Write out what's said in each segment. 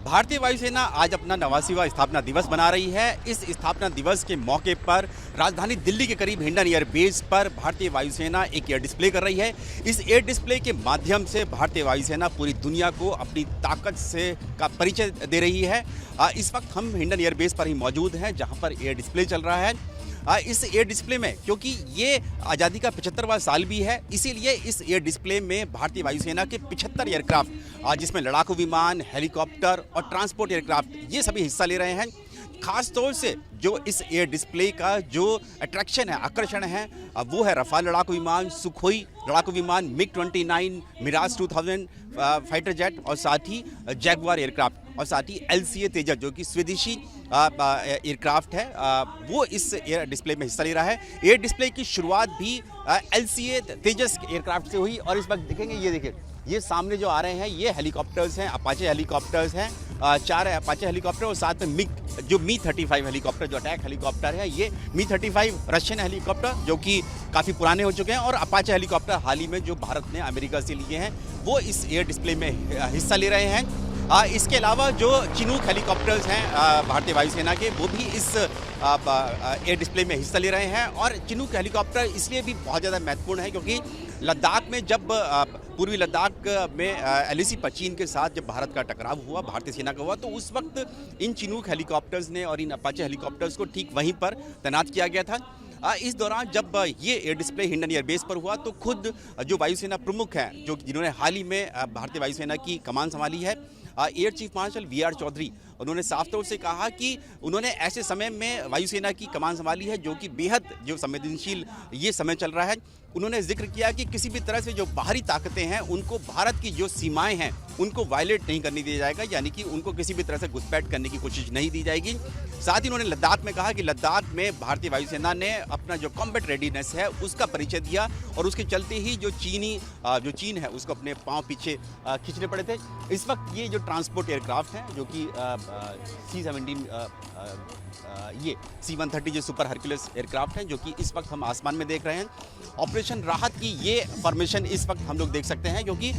भारतीय वायुसेना आज अपना 89वां स्थापना दिवस मना रही है। इस स्थापना दिवस के मौके पर राजधानी दिल्ली के करीब हिंडन एयर बेस पर भारतीय वायुसेना एक एयर डिस्प्ले कर रही है। इस एयर डिस्प्ले के माध्यम से भारतीय वायुसेना पूरी दुनिया को अपनी ताकत से का परिचय दे रही है। इस वक्त हम हिंडन एयर बेस पर ही मौजूद हैं, जहां पर एयर डिस्प्ले चल रहा है। इस एयर डिस्प्ले में, क्योंकि ये आज़ादी का 75वां साल भी है, इसीलिए इस एयर डिस्प्ले में भारतीय वायुसेना के 75 एयरक्राफ्ट, जिसमें लड़ाकू विमान, हेलीकॉप्टर और ट्रांसपोर्ट एयरक्राफ्ट, ये सभी हिस्सा ले रहे हैं। खास तौर से जो इस एयर डिस्प्ले का जो अट्रैक्शन है, आकर्षण है, वो है रफाल लड़ाकू विमान, सुखोई लड़ाकू विमान, मिग-29, मिराज 2000 फाइटर जेट और साथ ही जैगुआर एयरक्राफ्ट और साथ ही LCA तेजस जो कि स्वदेशी एयरक्राफ्ट है, वो इस एयर डिस्प्ले में हिस्सा ले रहा है। एयर डिस्प्ले की शुरुआत भी LCA तेजस एयरक्राफ्ट से हुई और इस वक्त देखेंगे, ये देखिए, ये सामने जो आ रहे हैं ये हेलीकॉप्टर्स हैं, अपाचे हेलीकॉप्टर्स हैं, 4 अपाचे हेलीकॉप्टर और साथ में मी-35 हेलीकॉप्टर जो अटैक हेलीकॉप्टर है। ये मी-35 रशियन हेलीकॉप्टर जो कि काफ़ी पुराने हो चुके हैं और अपाचे हेलीकॉप्टर हाल ही में जो भारत ने अमेरिका से लिए हैं वो इस एयर डिस्प्ले में हिस्सा ले रहे हैं। इसके अलावा जो चिनूक हेलीकॉप्टर्स हैं भारतीय वायुसेना के, वो भी इस एयर डिस्प्ले में हिस्सा ले रहे हैं। और चिनूक हेलीकॉप्टर इसलिए भी बहुत ज़्यादा महत्वपूर्ण है क्योंकि लद्दाख में जब पूर्वी लद्दाख में LAC पचीन के साथ जब भारत का टकराव हुआ, भारतीय सेना का हुआ, तो उस वक्त इन चिनूक हेलीकॉप्टर्स ने और इन अपाचे हेलीकॉप्टर्स को ठीक वहीं पर तैनात किया गया था। इस दौरान जब ये air display Hindon air base पर हुआ तो खुद जो वायुसेना प्रमुख हैं, जिन्होंने हाल ही में भारतीय वायुसेना की कमान संभाली है, air chief marshal VR Chaudhary, उन्होंने साफ तौर से कहा कि उन्होंने ऐसे समय में वायुसेना की कमान संभाली है जो कि बेहद जो संवेदनशील ये समय चल रहा है। उन्होंने जिक्र किया कि किसी भी तरह से जो बाहरी ताकतें हैं उनको भारत की जो सीमाएं हैं उनको वायलेट नहीं करने दिया जाएगा, यानी कि उनको किसी भी तरह से घुसपैठ करने की कोशिश नहीं दी जाएगी। साथ ही उन्होंने लद्दाख में कहा कि लद्दाख में भारतीय वायुसेना ने अपना जो कॉम्बैट रेडीनेस है उसका परिचय दिया और उसके चलते ही जो चीन है उसको अपने पांव पीछे खींचने पड़े थे। इस वक्त ये जो ट्रांसपोर्ट एयरक्राफ्ट हैं जो कि C-17 ये C-130 जो सुपर हरक्यूलिस एयरक्राफ्ट हैं जो कि इस वक्त हम आसमान में देख रहे हैं। ऑपरेशन राहत की ये फॉर्मेशन इस वक्त हम लोग देख सकते हैं क्योंकि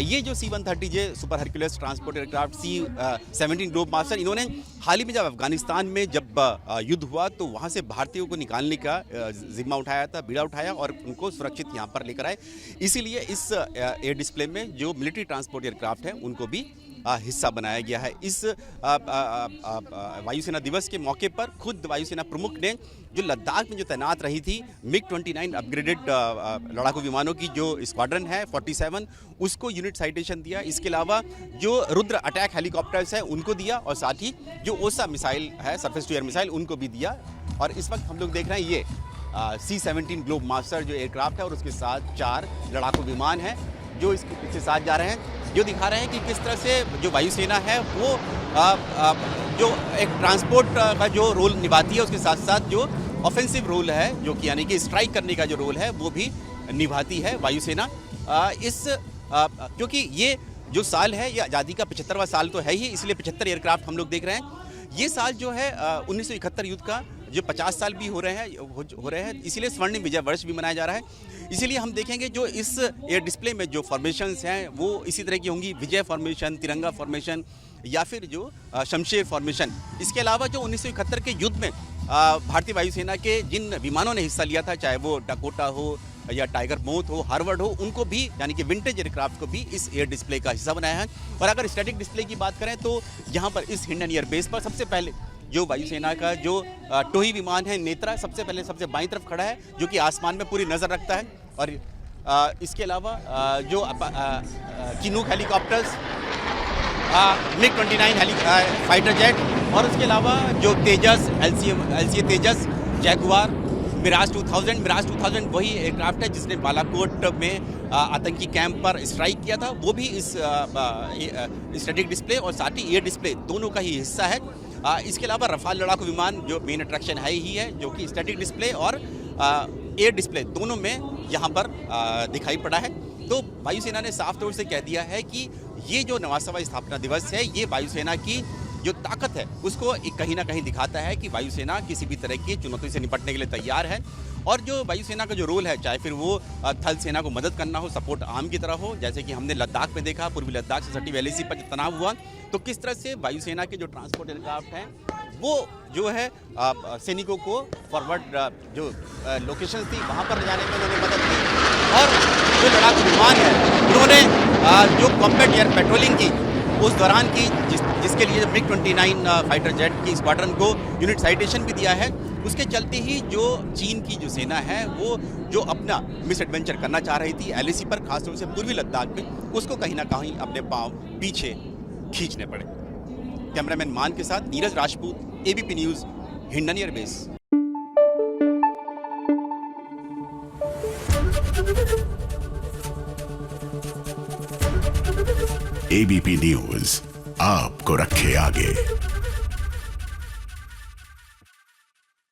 ये जो C-130 J super Hercules transport aircraft C-17 globemaster, इन्होंने हाल ही में जब अफगानिस्तान में जब युद्ध हुआ तो वहाँ से भारतीयों को निकालने का जिम्मा उठाया था, बीड़ा उठाया और उनको सुरक्षित यहाँ पर लेकर आए। इसीलिए इस एयर डिस्प्ले में जो मिलिट्री ट्रांसपोर्ट एयरक्राफ्ट हैं उनको भी हिस्सा बनाया गया है। इस वायुसेना दिवस के मौके पर खुद वायुसेना प्रमुख ने जो लद्दाख में जो तैनात रही थी मिग-29 अपग्रेडेड लड़ाकू विमानों की जो स्क्वाड्रन है 47, उसको यूनिट साइटेशन दिया। इसके अलावा जो रुद्र अटैक हेलीकॉप्टर्स हैं उनको दिया और साथ ही जो ओसा मिसाइल है, सरफेस टू एयर मिसाइल, उनको भी दिया। और इस वक्त हम लोग देख रहे हैं ये C-17 ग्लोब मास्टर जो एयरक्राफ्ट है और उसके साथ 4 लड़ाकू विमान हैं जो इसके पीछे साथ जा रहे हैं, जो दिखा रहे हैं कि किस तरह से जो वायुसेना है वो जो एक ट्रांसपोर्ट का जो रोल निभाती है उसके साथ साथ जो ऑफेंसिव रोल है, जो कि यानी कि स्ट्राइक करने का जो रोल है वो भी निभाती है वायुसेना। क्योंकि ये जो साल है ये आज़ादी का 75वां साल तो है ही, इसलिए 75 एयरक्राफ्ट हम लोग देख रहे हैं। ये साल जो है 1971 युद्ध का जो 50 साल भी हो रहे हैं, इसीलिए स्वर्णिम विजय वर्ष भी मनाया जा रहा है। इसीलिए हम देखेंगे जो इस एयर डिस्प्ले में जो फॉर्मेशंस हैं वो इसी तरह की होंगी, विजय फॉर्मेशन, तिरंगा फॉर्मेशन या फिर जो शमशेर फॉर्मेशन। इसके अलावा जो 1971 के युद्ध में भारतीय वायुसेना के जिन विमानों ने हिस्सा लिया था, चाहे वो डकोटा हो या टाइगर मोथ हो, हार्वर्ड हो, उनको भी यानी कि विंटेज एयरक्राफ्ट को भी इस एयर डिस्प्ले का हिस्सा बनाया है। और अगर स्टैटिक डिस्प्ले की बात करें तो यहाँ पर इस हिंडन एयर बेस पर सबसे पहले जो वायुसेना का जो टोही विमान है नेत्रा, सबसे पहले सबसे बाईं तरफ खड़ा है जो कि आसमान में पूरी नज़र रखता है। और इसके अलावा जो चिनूक हेलीकॉप्टर्स, मिग-29 फाइटर जेट और उसके अलावा जो तेजस, LCA तेजस, जैगुआर, मिराज 2000 वही एयरक्राफ्ट है जिसने बालाकोट में आतंकी कैंप पर स्ट्राइक किया था, वो भी इस स्टैटिक डिस्प्ले और साथ ही एयर डिस्प्ले दोनों का ही हिस्सा है। इसके अलावा रफाल लड़ाकू विमान जो मेन अट्रैक्शन है ही है, जो कि स्टैटिक डिस्प्ले और एयर डिस्प्ले दोनों में यहाँ पर दिखाई पड़ा है। तो वायुसेना ने साफ तौर से कह दिया है कि ये जो 89वां स्थापना दिवस है ये वायुसेना की जो ताकत है उसको कहीं ना कहीं दिखाता है कि वायुसेना किसी भी तरह की चुनौती से निपटने के लिए तैयार है। और जो वायुसेना का जो रोल है, चाहे फिर वो थल सेना को मदद करना हो, सपोर्ट आर्म की तरह हो, जैसे कि हमने लद्दाख में देखा, पूर्वी लद्दाख से सटी LAC पर तनाव हुआ, तो किस तरह से वायुसेना के जो ट्रांसपोर्ट एयरक्राफ्ट हैं वो जो है सैनिकों को फॉरवर्ड जो लोकेशंस थी वहाँ पर ले जाने में उन्होंने मदद की। और जो लड़ाकू विमान है उन्होंने जो कॉम्बैट एयर पेट्रोलिंग की उस दौरान की, जिसके लिए MiG-29 फाइटर जेट की स्क्वाड्रन को यूनिट साइटेशन भी दिया है। उसके चलते ही जो चीन की जो सेना है वो जो अपना मिस एडवेंचर करना चाह रही थी LAC पर, खासतौर से पूर्वी लद्दाख में, उसको कहीं ना कहीं अपने पांव पीछे खींचने पड़े। कैमरामैन मान के साथ Neeraj Rajput, ABP news, Hindon airbase. ABP news आपको रखे आगे।